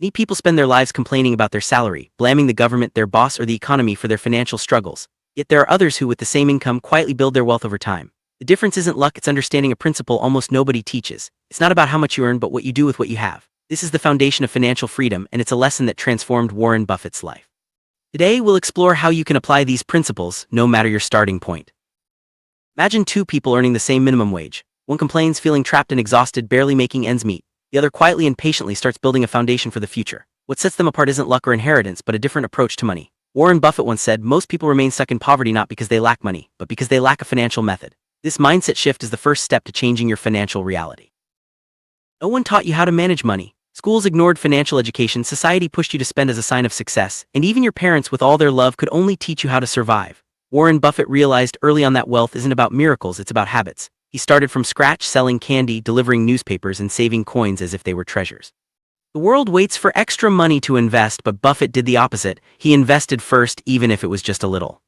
Many people spend their lives complaining about their salary, blaming the government, their boss, or the economy for their financial struggles. Yet there are others who, with the same income, quietly build their wealth over time. The difference isn't luck, it's understanding a principle almost nobody teaches. It's not about how much you earn, but what you do with what you have. This is the foundation of financial freedom, and it's a lesson that transformed Warren Buffett's life. Today, we'll explore how you can apply these principles, no matter your starting point. Imagine two people earning the same minimum wage. One complains, feeling trapped and exhausted, barely making ends meet. The other quietly and patiently starts building a foundation for the future. What sets them apart isn't luck or inheritance, but a different approach to money. Warren Buffett once said, most people remain stuck in poverty not because they lack money, but because they lack a financial method. This mindset shift is the first step to changing your financial reality. No one taught you how to manage money. Schools ignored financial education, society pushed you to spend as a sign of success, and even your parents, with all their love, could only teach you how to survive. Warren Buffett realized early on that wealth isn't about miracles, it's about habits. He started from scratch, selling candy, delivering newspapers, and saving coins as if they were treasures. The world waits for extra money to invest, but Buffett did the opposite. He invested first, even if it was just a little.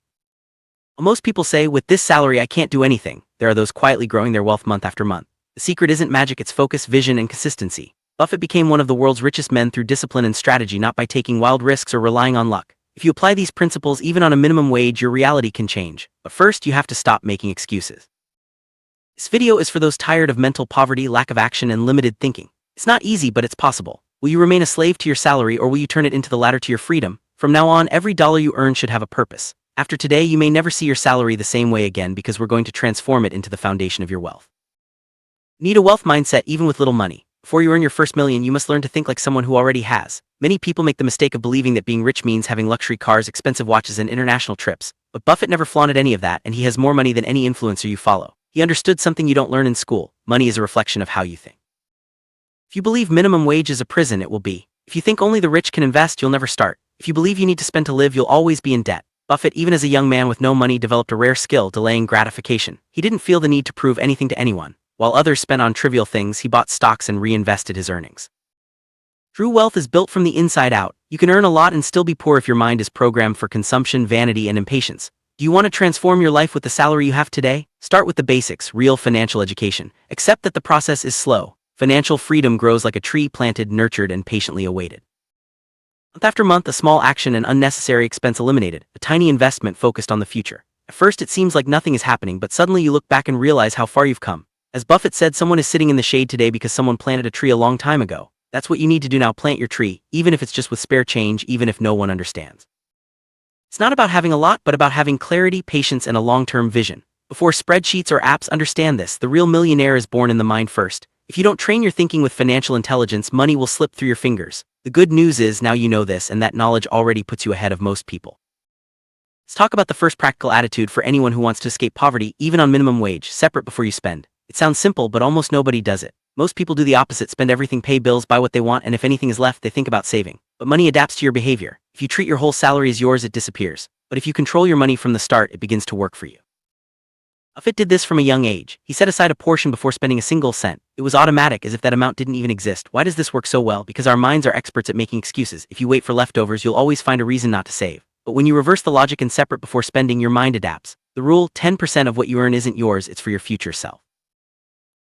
Most people say, with this salary I can't do anything. There are those quietly growing their wealth month after month. The secret isn't magic, it's focus, vision, and consistency. Buffett became one of the world's richest men through discipline and strategy, not by taking wild risks or relying on luck. If you apply these principles even on a minimum wage, your reality can change. But first, you have to stop making excuses. This video is for those tired of mental poverty, lack of action, and limited thinking. It's not easy, but it's possible. Will you remain a slave to your salary, or will you turn it into the ladder to your freedom? From now on, every dollar you earn should have a purpose. After today, you may never see your salary the same way again, because we're going to transform it into the foundation of your wealth. Need a wealth mindset even with little money. Before you earn your first million, you must learn to think like someone who already has. Many people make the mistake of believing that being rich means having luxury cars, expensive watches, and international trips. But Buffett never flaunted any of that, and he has more money than any influencer you follow. He understood something you don't learn in school. Money is a reflection of how you think. If you believe minimum wage is a prison, it will be. If you think only the rich can invest, you'll never start. If you believe you need to spend to live, you'll always be in debt. Buffett, even as a young man with no money, developed a rare skill: delaying gratification. He didn't feel the need to prove anything to anyone. While others spent on trivial things, he bought stocks and reinvested his earnings. True wealth is built from the inside out. You can earn a lot and still be poor if your mind is programmed for consumption, vanity, and impatience. Do you want to transform your life with the salary you have today? Start with the basics, real financial education. Accept that the process is slow. Financial freedom grows like a tree, planted, nurtured, and patiently awaited. Month after month, a small action and unnecessary expense eliminated, a tiny investment focused on the future. At first, it seems like nothing is happening, but suddenly you look back and realize how far you've come. As Buffett said, someone is sitting in the shade today because someone planted a tree a long time ago. That's what you need to do now: plant your tree, even if it's just with spare change, even if no one understands. It's not about having a lot, but about having clarity, patience, and a long-term vision. Before spreadsheets or apps, understand this: the real millionaire is born in the mind first. If you don't train your thinking with financial intelligence, money will slip through your fingers. The good news is, now you know this, and that knowledge already puts you ahead of most people. Let's talk about the first practical attitude for anyone who wants to escape poverty, even on minimum wage: separate before you spend. It sounds simple, but almost nobody does it. Most people do the opposite: spend everything, pay bills, buy what they want, and if anything is left, they think about saving. But money adapts to your behavior. If you treat your whole salary as yours, it disappears. But if you control your money from the start, it begins to work for you. Buffett did this from a young age. He set aside a portion before spending a single cent. It was automatic, as if that amount didn't even exist. Why does this work so well? Because our minds are experts at making excuses. If you wait for leftovers, you'll always find a reason not to save. But when you reverse the logic and separate before spending, your mind adapts. The rule: 10% of what you earn isn't yours, it's for your future self.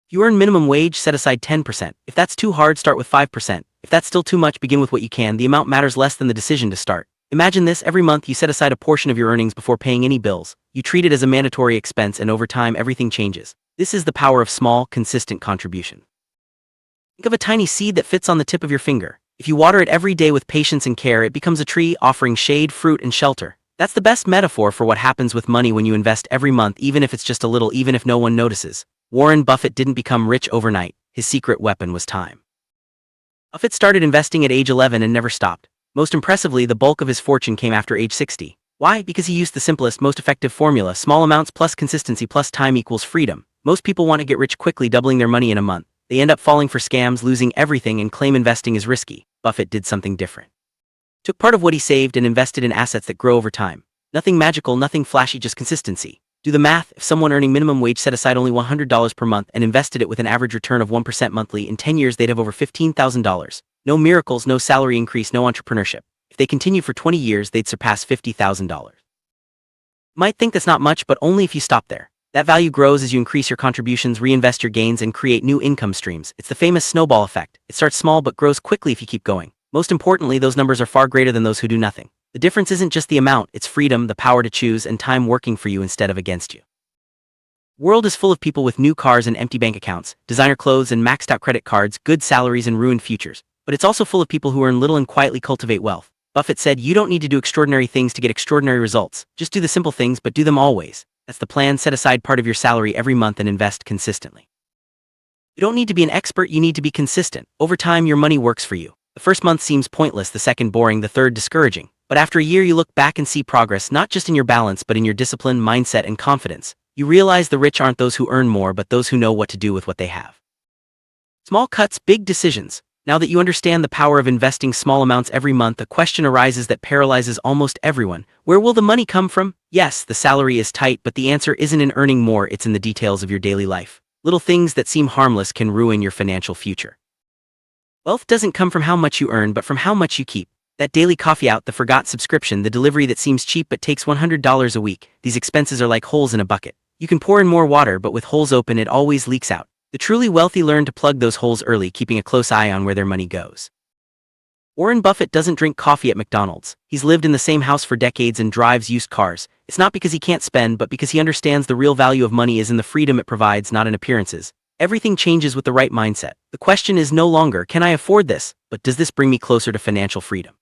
If you earn minimum wage, set aside 10%. If that's too hard, start with 5%. If that's still too much, begin with what you can. The amount matters less than the decision to start. Imagine this: every month you set aside a portion of your earnings before paying any bills. You treat it as a mandatory expense, and over time everything changes. This is the power of small, consistent contribution. Think of a tiny seed that fits on the tip of your finger. If you water it every day with patience and care, it becomes a tree, offering shade, fruit, and shelter. That's the best metaphor for what happens with money when you invest every month, even if it's just a little, even if no one notices. Warren Buffett didn't become rich overnight. His secret weapon was time. Buffett started investing at age 11 and never stopped. Most impressively, the bulk of his fortune came after age 60. Why? Because he used the simplest, most effective formula: small amounts plus consistency plus time equals freedom. Most people want to get rich quickly, doubling their money in a month. They end up falling for scams, losing everything, and claim investing is risky. Buffett did something different. Took part of what he saved and invested in assets that grow over time. Nothing magical, nothing flashy, just consistency. Do the math: if someone earning minimum wage set aside only $100 per month and invested it with an average return of 1% monthly, in 10 years they'd have over $15,000. No miracles, no salary increase, no entrepreneurship. If they continued for 20 years, they'd surpass $50,000. You might think that's not much, but only if you stop there. That value grows as you increase your contributions, reinvest your gains, and create new income streams. It's the famous snowball effect. It starts small but grows quickly if you keep going. Most importantly, those numbers are far greater than those who do nothing. The difference isn't just the amount, it's freedom, the power to choose, and time working for you instead of against you. The world is full of people with new cars and empty bank accounts, designer clothes and maxed out credit cards, good salaries and ruined futures. But it's also full of people who earn little and quietly cultivate wealth. Buffett said, "You don't need to do extraordinary things to get extraordinary results. Just do the simple things, but do them always. That's the plan. Set aside part of your salary every month and invest consistently." You don't need to be an expert, you need to be consistent. Over time, your money works for you. The first month seems pointless, the second boring, the third discouraging. But after a year, you look back and see progress, not just in your balance, but in your discipline, mindset, and confidence. You realize the rich aren't those who earn more, but those who know what to do with what they have. Small cuts, big decisions. Now that you understand the power of investing small amounts every month, a question arises that paralyzes almost everyone. Where will the money come from? Yes, the salary is tight, but the answer isn't in earning more, it's in the details of your daily life. Little things that seem harmless can ruin your financial future. Wealth doesn't come from how much you earn, but from how much you keep. That daily coffee out, the forgot subscription, the delivery that seems cheap but takes $100 a week. These expenses are like holes in a bucket. You can pour in more water, but with holes open, it always leaks out. The truly wealthy learn to plug those holes early, keeping a close eye on where their money goes. Warren Buffett doesn't drink coffee at McDonald's. He's lived in the same house for decades and drives used cars. It's not because he can't spend, but because he understands the real value of money is in the freedom it provides, not in appearances. Everything changes with the right mindset. The question is no longer, can I afford this, but does this bring me closer to financial freedom?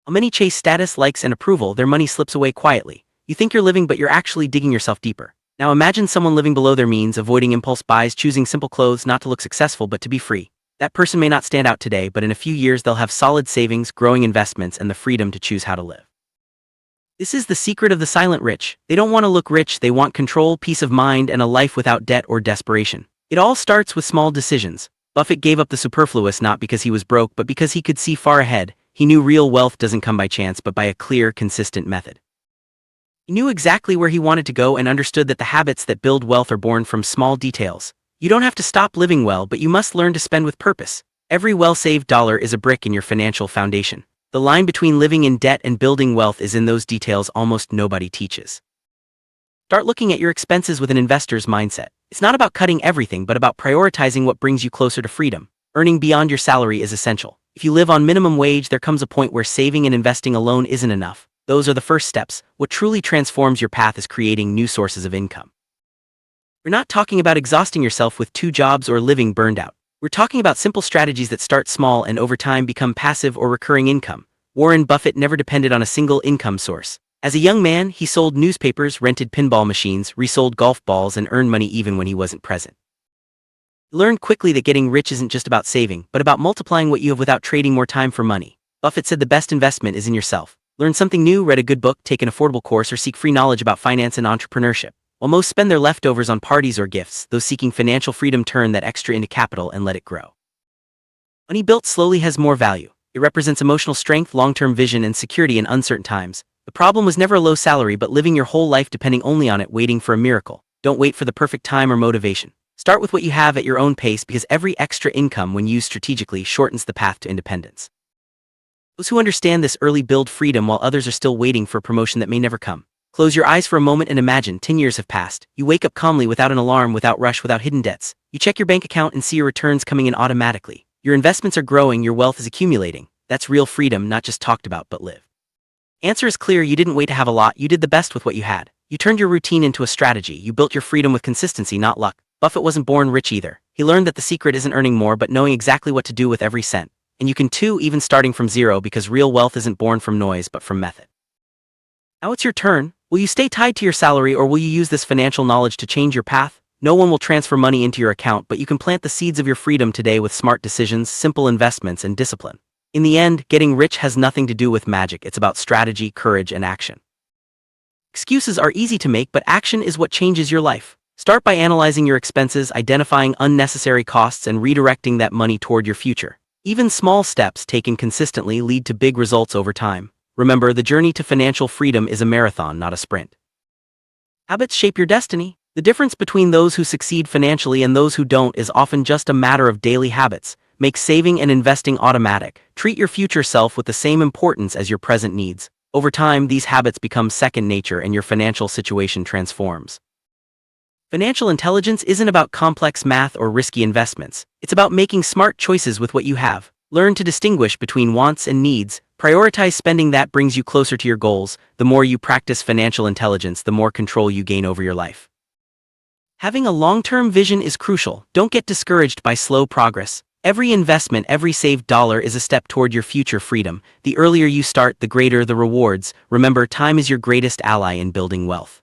While many chase status, likes, and approval, their money slips away quietly. You think you're living, but you're actually digging yourself deeper. Now imagine someone living below their means, avoiding impulse buys, choosing simple clothes, not to look successful but to be free. That person may not stand out today, but in a few years they'll have solid savings, growing investments, and the freedom to choose how to live. This is the secret of the silent rich. They don't want to look rich, they want control, peace of mind, and a life without debt or desperation. It all starts with small decisions. Buffett gave up the superfluous not because he was broke, but because he could see far ahead. He knew real wealth doesn't come by chance, but by a clear, consistent method. He knew exactly where he wanted to go and understood that the habits that build wealth are born from small details. You don't have to stop living well, but you must learn to spend with purpose. Every well-saved dollar is a brick in your financial foundation. The line between living in debt and building wealth is in those details almost nobody teaches. Start looking at your expenses with an investor's mindset. It's not about cutting everything, but about prioritizing what brings you closer to freedom. Earning beyond your salary is essential. If you live on minimum wage, there comes a point where saving and investing alone isn't enough. Those are the first steps. What truly transforms your path is creating new sources of income. We're not talking about exhausting yourself with 2 jobs or living burned out. We're talking about simple strategies that start small and over time become passive or recurring income. Warren Buffett never depended on a single income source. As a young man, he sold newspapers, rented pinball machines, resold golf balls, and earned money even when he wasn't present. He learned quickly that getting rich isn't just about saving, but about multiplying what you have without trading more time for money. Buffett said the best investment is in yourself. Learn something new, read a good book, take an affordable course, or seek free knowledge about finance and entrepreneurship. While most spend their leftovers on parties or gifts, those seeking financial freedom turn that extra into capital and let it grow. Money built slowly has more value. It represents emotional strength, long-term vision, and security in uncertain times. The problem was never a low salary, but living your whole life depending only on it, waiting for a miracle. Don't wait for the perfect time or motivation. Start with what you have at your own pace, because every extra income, when used strategically, shortens the path to independence. Those who understand this early build freedom while others are still waiting for a promotion that may never come. Close your eyes for a moment and imagine 10 years have passed. You wake up calmly, without an alarm, without rush, without hidden debts. You check your bank account and see your returns coming in automatically. Your investments are growing, your wealth is accumulating. That's real freedom, not just talked about, but lived. Answer is clear. You didn't wait to have a lot, you did the best with what you had. You turned your routine into a strategy. You built your freedom with consistency, not luck. Buffett wasn't born rich either. He learned that the secret isn't earning more, but knowing exactly what to do with every cent. And you can too, even starting from zero, because real wealth isn't born from noise, but from method. Now it's your turn. Will you stay tied to your salary, or will you use this financial knowledge to change your path? No one will transfer money into your account, but you can plant the seeds of your freedom today with smart decisions, simple investments, and discipline. In the end, getting rich has nothing to do with magic. It's about strategy, courage, and action. Excuses are easy to make, but action is what changes your life. Start by analyzing your expenses, identifying unnecessary costs, and redirecting that money toward your future. Even small steps taken consistently lead to big results over time. Remember, the journey to financial freedom is a marathon, not a sprint. Habits shape your destiny. The difference between those who succeed financially and those who don't is often just a matter of daily habits. Make saving and investing automatic. Treat your future self with the same importance as your present needs. Over time, these habits become second nature and your financial situation transforms. Financial intelligence isn't about complex math or risky investments. It's about making smart choices with what you have. Learn to distinguish between wants and needs. Prioritize spending that brings you closer to your goals. The more you practice financial intelligence, the more control you gain over your life. Having a long-term vision is crucial. Don't get discouraged by slow progress. Every investment, every saved dollar is a step toward your future freedom. The earlier you start, the greater the rewards. Remember, time is your greatest ally in building wealth.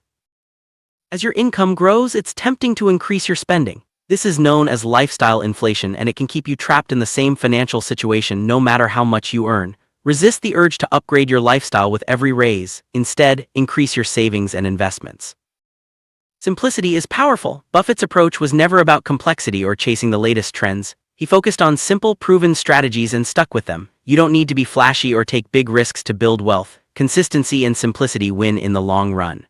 As your income grows, it's tempting to increase your spending. This is known as lifestyle inflation, and it can keep you trapped in the same financial situation no matter how much you earn. Resist the urge to upgrade your lifestyle with every raise. Instead, increase your savings and investments. Simplicity is powerful. Buffett's approach was never about complexity or chasing the latest trends. He focused on simple, proven strategies and stuck with them. You don't need to be flashy or take big risks to build wealth. Consistency and simplicity win in the long run.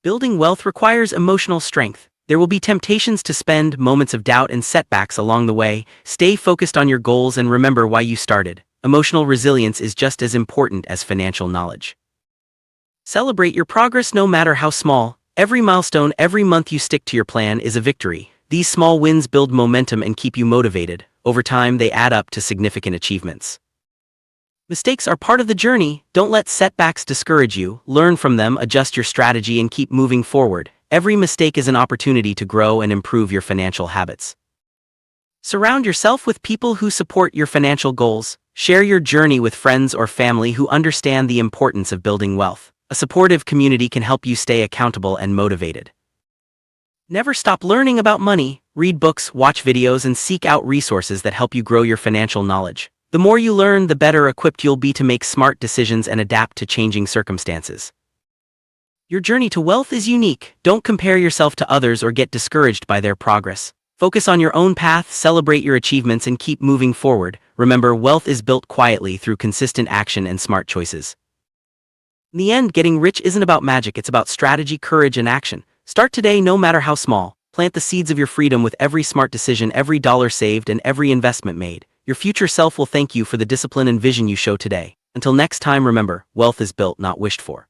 Building wealth requires emotional strength. There will be temptations to spend, moments of doubt and setbacks along the way. Stay focused on your goals and remember why you started. Emotional resilience is just as important as financial knowledge. Celebrate your progress no matter how small. Every milestone, every month you stick to your plan is a victory. These small wins build momentum and keep you motivated. Over time, they add up to significant achievements. Mistakes are part of the journey. Don't let setbacks discourage you. Learn from them, adjust your strategy, and keep moving forward. Every mistake is an opportunity to grow and improve your financial habits. Surround yourself with people who support your financial goals. Share your journey with friends or family who understand the importance of building wealth. A supportive community can help you stay accountable and motivated. Never stop learning about money. Read books, watch videos, and seek out resources that help you grow your financial knowledge. The more you learn, the better equipped you'll be to make smart decisions and adapt to changing circumstances. Your journey to wealth is unique. Don't compare yourself to others or get discouraged by their progress. Focus on your own path, celebrate your achievements, and keep moving forward. Remember, wealth is built quietly through consistent action and smart choices. In the end, getting rich isn't about magic, it's about strategy, courage, and action. Start today, no matter how small. Plant the seeds of your freedom with every smart decision, every dollar saved, and every investment made. Your future self will thank you for the discipline and vision you show today. Until next time, remember, wealth is built, not wished for.